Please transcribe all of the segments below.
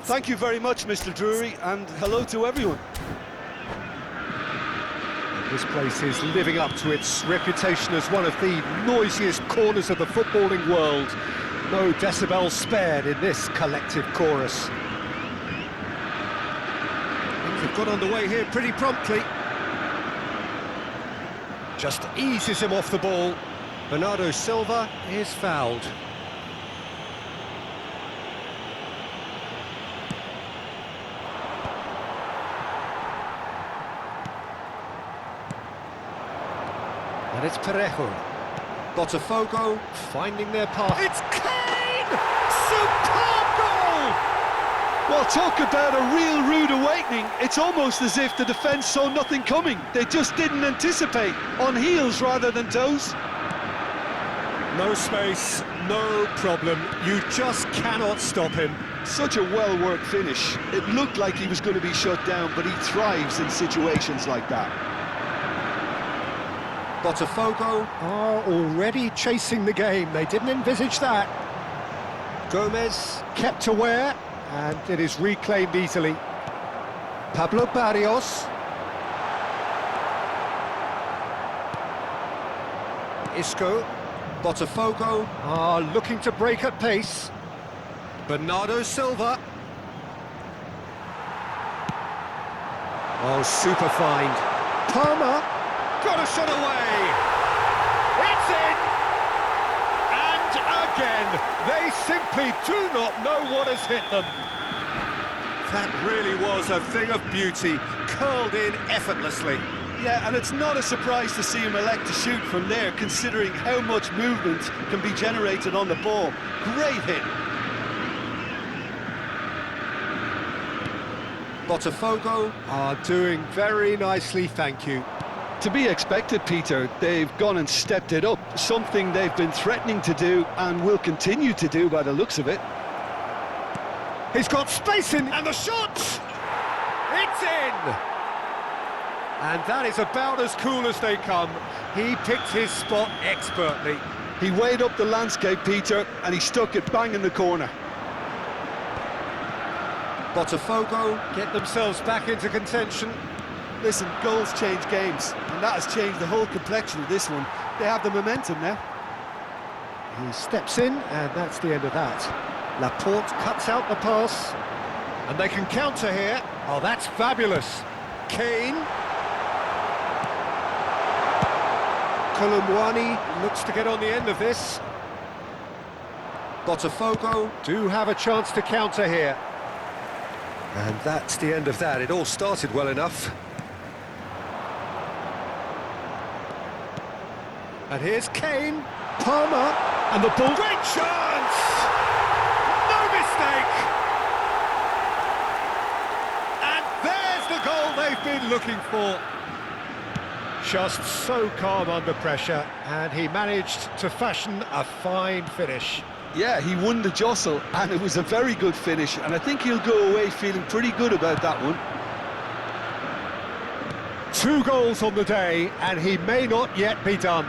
Thank you very much, Mr. Drury, and hello to everyone. This place is living up to its reputation as one of the noisiest corners of the footballing world. No decibels spared in this collective chorus. Things have got underway here pretty promptly. Just eases him off the ball. Bernardo Silva is fouled. And it's Parejo. Botafogo finding their path. It's Kane! Superb goal! Well, talk about a real rude awakening. It's almost as if the defence saw nothing coming. They just didn't anticipate. On heels rather than toes. No space, no problem. You just cannot stop him. Such a well-worked finish. It looked like he was going to be shut down, but he thrives in situations like that. Botafogo are already chasing the game. They didn't envisage that. Gomez kept aware, and it is reclaimed easily. Pablo Barrios. Isco. Botafogo are looking to break at pace. Bernardo Silva. Oh, super find. Palmer. Got a shot away! It's in! And again, they simply do not know what has hit them. That really was a thing of beauty, curled in effortlessly. Yeah, and it's not a surprise to see him elect to shoot from there, considering how much movement can be generated on the ball. Great hit. Botafogo are doing very nicely, thank you. To be expected, Peter. They've gone and stepped it up, something they've been threatening to do and will continue to do by the looks of it. He's got space in, and the shot! It's in! And that is about as cool as they come. He picked his spot expertly. He weighed up the landscape, Peter, and he stuck it bang in the corner. Botafogo get themselves back into contention. Listen, goals change games, and that has changed the whole complexion of this one. They have the momentum now. He steps in, and that's the end of that. Laporte cuts out the pass, and they can counter here. Oh, that's fabulous. Kane. Colomboani looks to get on the end of this. Botafogo do have a chance to counter here. And that's the end of that. It all started well enough. And here's Kane, Palmer, and the ball. Great chance! No mistake! And there's the goal they've been looking for. Just so calm under pressure, and he managed to fashion a fine finish. Yeah, he won the jostle, and it was a very good finish, and I think he'll go away feeling pretty good about that one. 2 goals on the day, and he may not yet be done.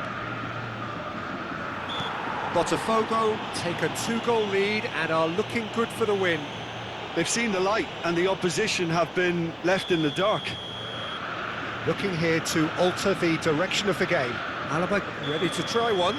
Botafogo take a 2-goal lead and are looking good for the win. They've seen the light, and the opposition have been left in the dark. Looking here to alter the direction of the game. Alaba ready to try one.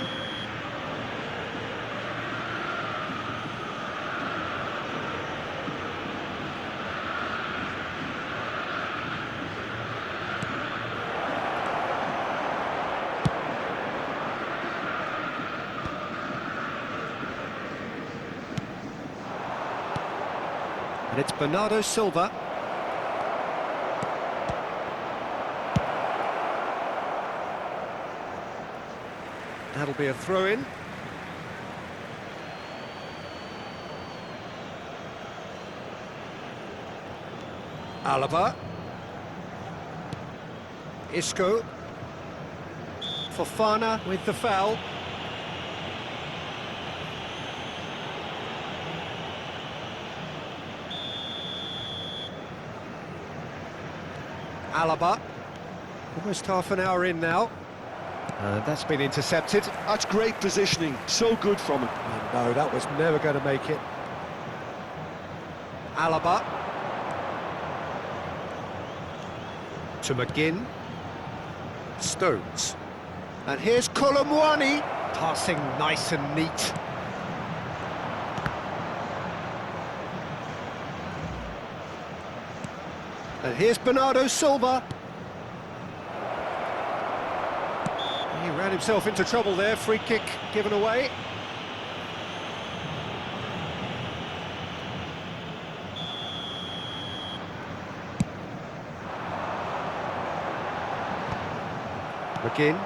And it's Bernardo Silva. That'll be a throw-in. Alaba. Isco. Fofana with the foul. Alaba. Almost half an hour in now. That's been intercepted. That's great positioning, so good from him. Oh, no, that was never going to make it. Alaba. To McGinn. Stones. And here's Kolomwani. Passing nice and neat. And here's Bernardo Silva. He ran himself into trouble there, free kick given away. McGinn.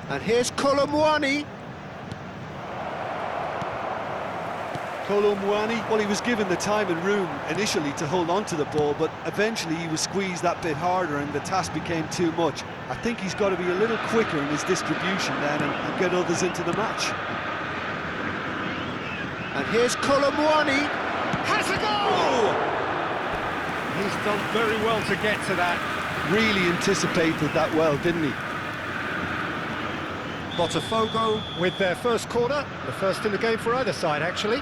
And here's Kolomwani. Kolomwani, well, he was given the time and room initially to hold on to the ball, but eventually he was squeezed that bit harder and the task became too much. I think he's got to be a little quicker in his distribution then and get others into the match. And here's Kolomwani. Has a goal! He's done very well to get to that. Really anticipated that well, didn't he? Botafogo with their first corner, the first in the game for either side, actually.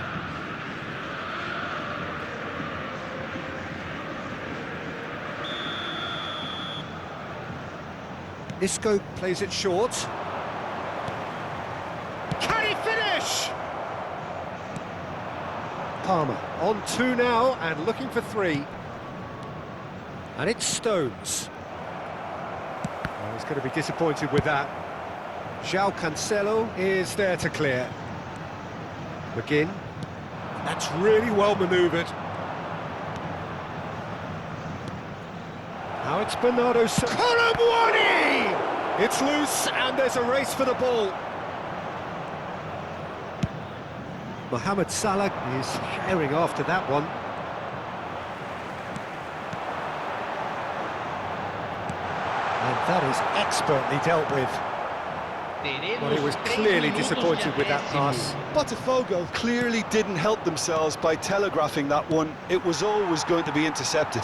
Isco plays it short. Can he finish? Palmer on 2 now and looking for 3. And it's Stones. Oh, he's going to be disappointed with that. João Cancelo is there to clear. McGinn. That's really well manoeuvred. Now it's Bernardo Silva. Kolomwani! It's loose and there's a race for the ball. Mohamed Salah is herring after that one. And that is expertly dealt with. Well, he was clearly disappointed with that pass. Botafogo clearly didn't help themselves by telegraphing that one. It was always going to be intercepted.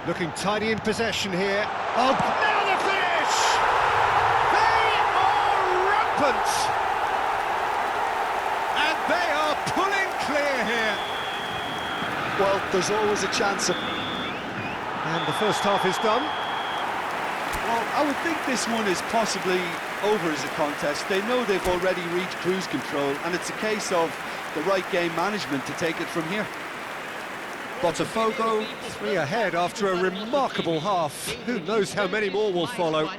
Looking tidy in possession here. Oh, now the finish! They are rampant! And they are pulling clear here. Well, there's always a chance of... And the first half is done. Well, I would think this one is possibly over as a contest. They know they've already reached cruise control, and it's a case of the right game management to take it from here. Botafogo 3 ahead after a remarkable half. Who knows how many more will follow.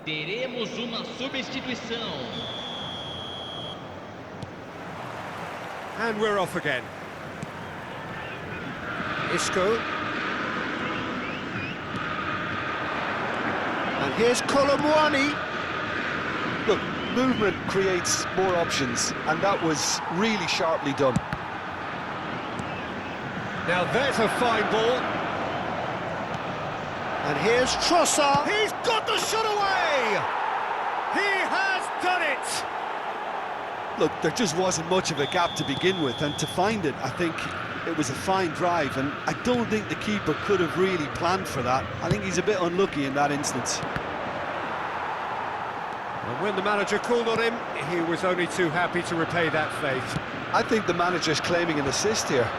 Teremos uma substituição. And we're off again. Isco. And here's Kolomwani. Look, movement creates more options, and that was really sharply done. Now there's a fine ball. And here's Trossard. He's got the shot away! He has done it! Look, there just wasn't much of a gap to begin with, and to find it, I think it was a fine drive, and I don't think the keeper could have really planned for that. I think he's a bit unlucky in that instance. And when the manager called on him, he was only too happy to repay that faith. I think the manager's claiming an assist here.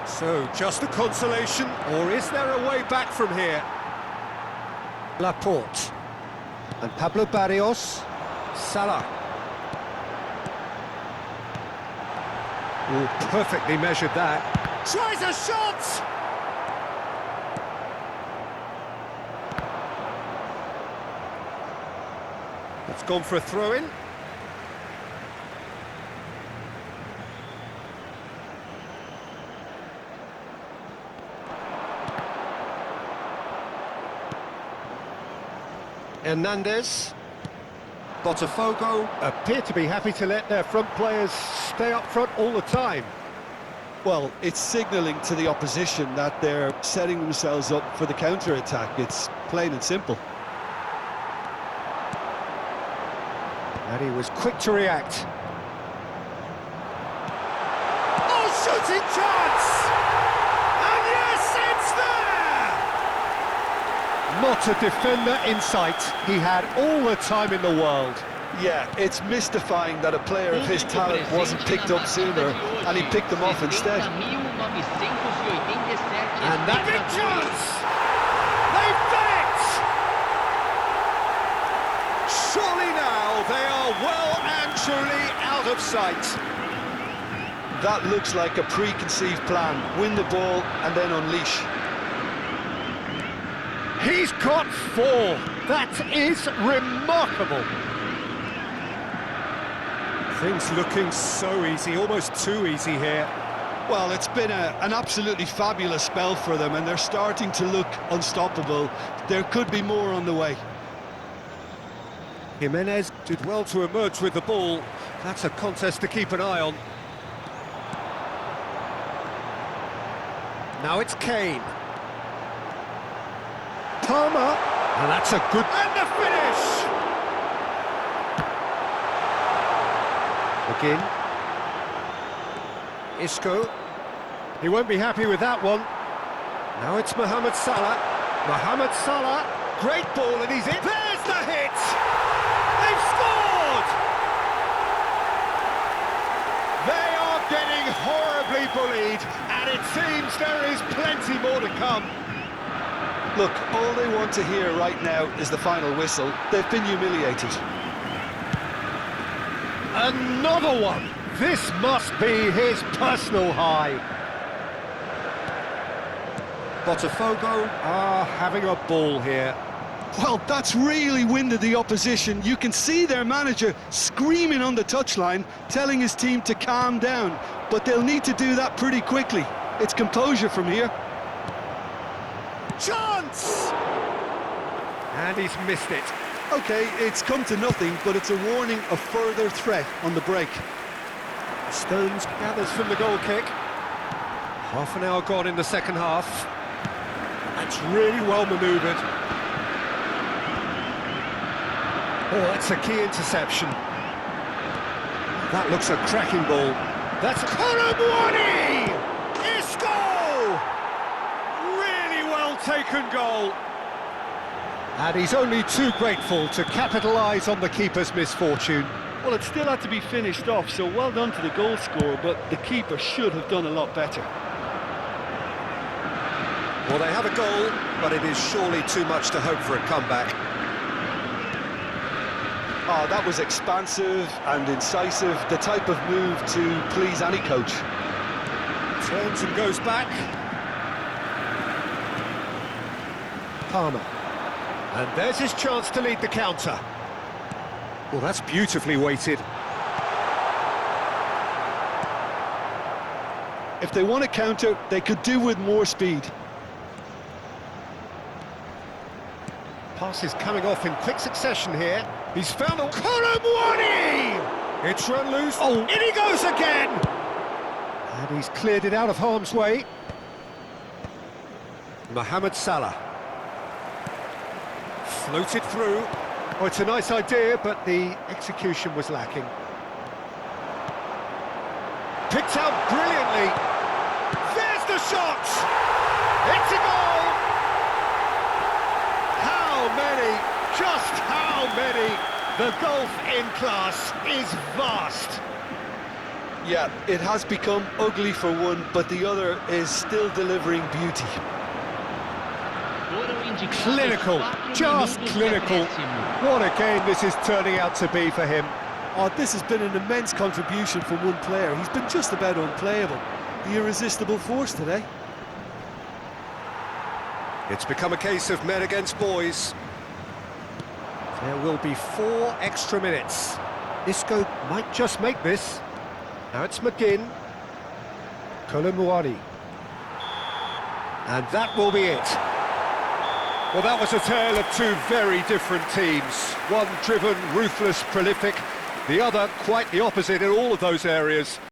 So, just a consolation, or is there a way back from here? Laporte. And Pablo Barrios. Salah. Ooh, perfectly measured that. Tries a shot! It's gone for a throw-in. Hernandez. Botafogo appear to be happy to let their front players stay up front all the time. Well, it's signalling to the opposition that they're setting themselves up for the counter-attack. It's plain and simple. And he was quick to react. Oh, shooting chance! And yes, it's there! Not a defender in sight. He had all the time in the world. Yeah, it's mystifying that a player of his talent wasn't picked up sooner, and he picked them off instead. And that big chance! They've done it! Surely now they are well and truly out of sight. That looks like a preconceived plan. Win the ball and then unleash. He's got 4. That is remarkable. Things looking so easy, almost too easy here. Well, it's been an absolutely fabulous spell for them, and they're starting to look unstoppable. There could be more on the way. Jimenez did well to emerge with the ball. That's a contest to keep an eye on. Now it's Kane. Palmer. And that's a good... And the finish! Again. Isco. He won't be happy with that one. Now it's Mohamed Salah. Mohamed Salah. Great ball and he's in. There's the hit! They've scored! They are getting horribly bullied, and it seems there is plenty more to come. Look, all they want to hear right now is the final whistle. They've been humiliated. Another one! This must be his personal high. Botafogo are having a ball here. Well, that's really winded the opposition. You can see their manager screaming on the touchline, telling his team to calm down. But they'll need to do that pretty quickly. It's composure from here. Chance! And he's missed it. OK, it's come to nothing, but it's a warning of further threat on the break. Stones gathers from the goal kick. Half an hour gone in the second half. That's really well manoeuvred. Oh, that's a key interception. That looks a cracking ball. That's Colomwani! Isco! Really well taken goal. And he's only too grateful to capitalise on the keeper's misfortune. Well, it still had to be finished off, so well done to the goal scorer, but the keeper should have done a lot better. Well, they have a goal, but it is surely too much to hope for a comeback. Oh, that was expansive and incisive, the type of move to please any coach. Turns and goes back. Palmer. And there's his chance to lead the counter. Well, that's beautifully weighted. If they want to counter, they could do with more speed. Pass is coming off in quick succession here. He's found a... Colomwani! It's run loose. Oh, in he goes again! And he's cleared it out of harm's way. Mohamed Salah. Floated through. Oh, it's a nice idea, but the execution was lacking. Picked out brilliantly. There's the shot! It's a goal! How many? Just how many? The gulf in class is vast. Yeah, it has become ugly for one, but the other is still delivering beauty. Clinical, just clinical. What a game this is turning out to be for him. Oh, this has been an immense contribution from one player. He's been just about unplayable. The irresistible force today. It's become a case of men against boys. There will be 4 extra minutes. Isco might just make this. Now it's McGinn. Kolomuani. And that will be it. Well, that was a tale of two very different teams. One driven, ruthless, prolific. The other quite the opposite in all of those areas.